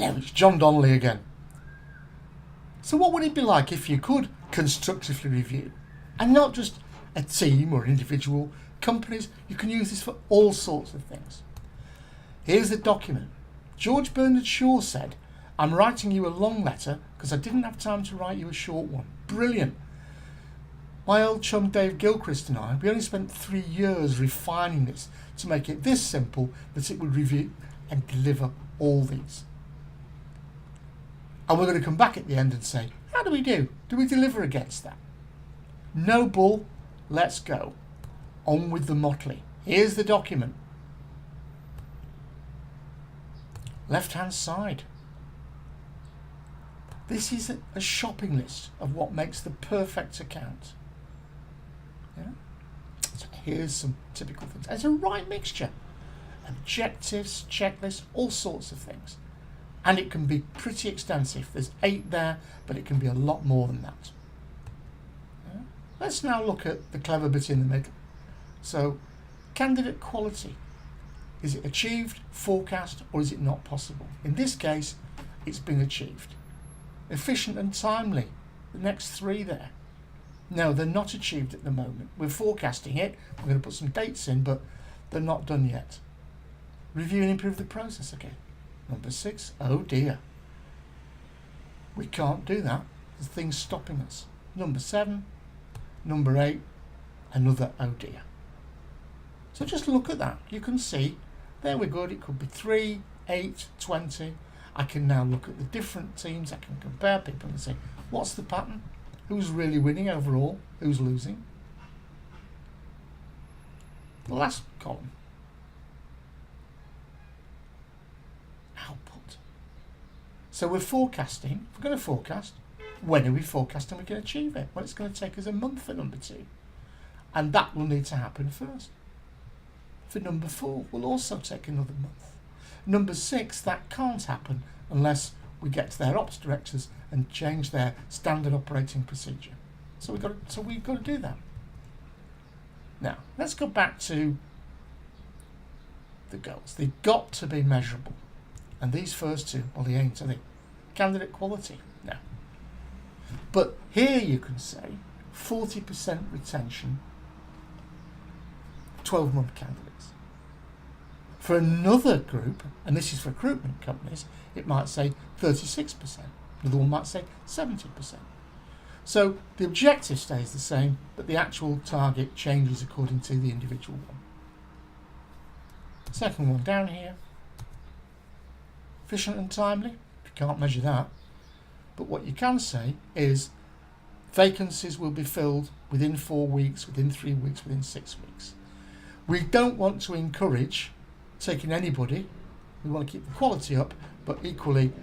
Hello, it's John Donnelly again. So what would it be like if you could constructively review? And not just a team or individual, companies, you can use this for all sorts of things. Here's the document. George Bernard Shaw said, I'm writing you a long letter because I didn't have time to write you a short one. Brilliant. My old chum Dave Gilchrist and I, we only spent 3 years refining this to make it this simple that it would review and deliver all these. And we're going to come back at the end and say, how do we do? Do we deliver against that? No bull, let's go. On with the motley. Here's the document. Left hand side. This is a shopping list of what makes the perfect account. Yeah? So here's some typical things. It's a right mixture. Objectives, checklists, all sorts of things. And it can be pretty extensive. There's 8 there, but it can be a lot more than that. Yeah? Let's now look at the clever bit in the middle. So, candidate quality. Is it achieved, forecast, or is it not possible? In this case, it's been achieved. Efficient and timely, the next 3 there. No, they're not achieved at the moment. We're forecasting it. We're going to put some dates in, but they're not done yet. Review and improve the process again. Number 6, oh dear. We can't do that. There's things stopping us. Number 7, number 8, another oh dear. So just look at that. You can see, there we're good. It could be 3, 8, 20. I can now look at the different teams. I can compare people and say, what's the pattern? Who's really winning overall? Who's losing? The last column. Output. So we're forecasting. If we're going to forecast, when are we forecasting we can achieve it? Well, it's going to take us a month for number 2. And that will need to happen first. For number 4, will also take another month. Number 6, that can't happen unless we get to their ops directors and change their standard operating procedure. So we've got to do that. Now, let's go back to the goals. They've got to be measurable. And these first 2, well, they ain't, are they? Candidate quality, no. But here you can say 40% retention, 12-month candidates. For another group, and this is for recruitment companies, it might say 36%. Another one might say 70%. So the objective stays the same, but the actual target changes according to the individual one. Second one down here. Efficient and timely. You can't measure that. But what you can say is vacancies will be filled within 4 weeks, within 3 weeks, within 6 weeks. We don't want to encourage taking anybody. We want to keep the quality up, but equally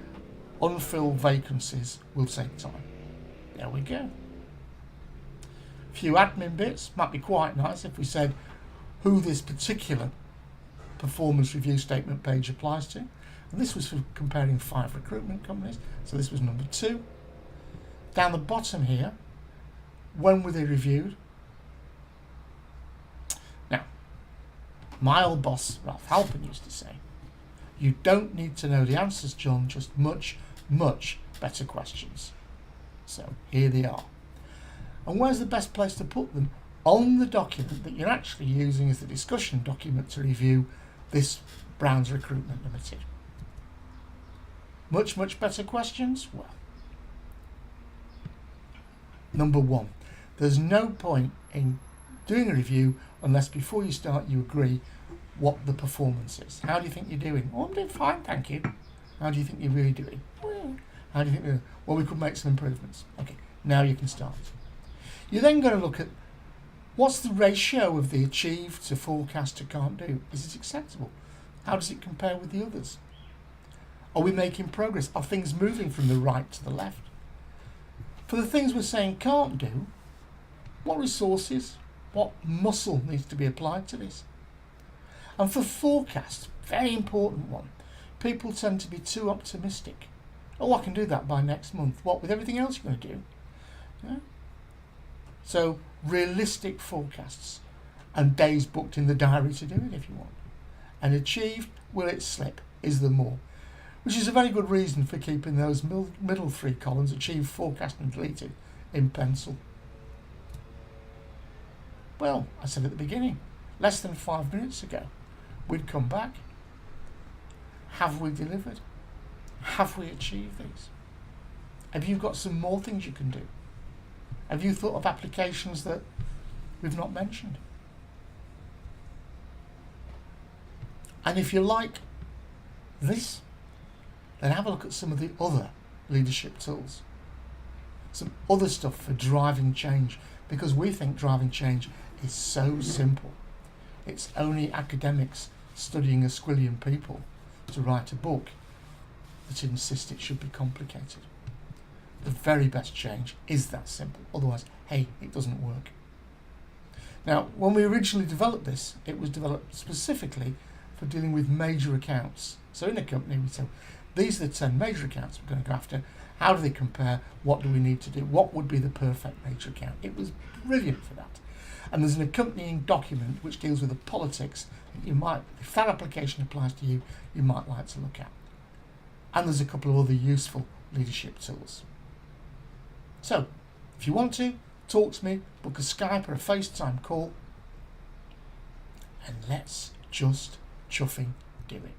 unfilled vacancies will take time. There we go. A few admin bits. Might be quite nice if we said who this particular performance review statement page applies to. And this was for comparing 5 recruitment companies. So this was number 2. Down the bottom here, when were they reviewed? Now, my old boss, Ralph Halpin, used to say, you don't need to know the answers, John, just much, much better questions. So here they are. And where's the best place to put them? On the document that you're actually using as the discussion document to review this Brown's Recruitment Limited. Much, much better questions? Well, number 1, there's no point in doing a review unless before you start you agree what the performance is. How do you think you're doing? Oh, I'm doing fine, thank you. How do you think you're really doing? How do you think you're doing? Well, we could make some improvements. Okay, now you can start. You're then going to look at what's the ratio of the achieved to forecast to can't do. Is it acceptable? How does it compare with the others? Are we making progress? Are things moving from the right to the left? For the things we're saying can't do, what resources, what muscle needs to be applied to this? And for forecast, very important one, people tend to be too optimistic. Oh, I can do that by next month. What, with everything else you're going to do? Yeah? So, realistic forecasts and days booked in the diary to do it if you want. And achieved, will it slip? Is there more? which is a very good reason for keeping those middle three columns, achieved, forecast and deleted, in pencil. Well, I said at the beginning, less than 5 minutes ago, we'd come back. Have we delivered? Have we achieved these? Have you got some more things you can do? Have you thought of applications that we've not mentioned? And if you like this, then have a look at some of the other leadership tools. Some other stuff for driving change, because we think driving change is so simple. It's only academics studying a squillion people to write a book that insist it should be complicated. The very best change is that simple. Otherwise, hey, it doesn't work. Now, when we originally developed this, it was developed specifically for dealing with major accounts. So in a company, we said, these are the 10 major accounts we're going to go after. How do they compare? What do we need to do? What would be the perfect major account? It was brilliant for that. And there's an accompanying document which deals with the politics that you might, if that application applies to you, you might like to look at. And there's a couple of other useful leadership tools. So, if you want to, talk to me, book a Skype or a FaceTime call, and let's just chuffing do it.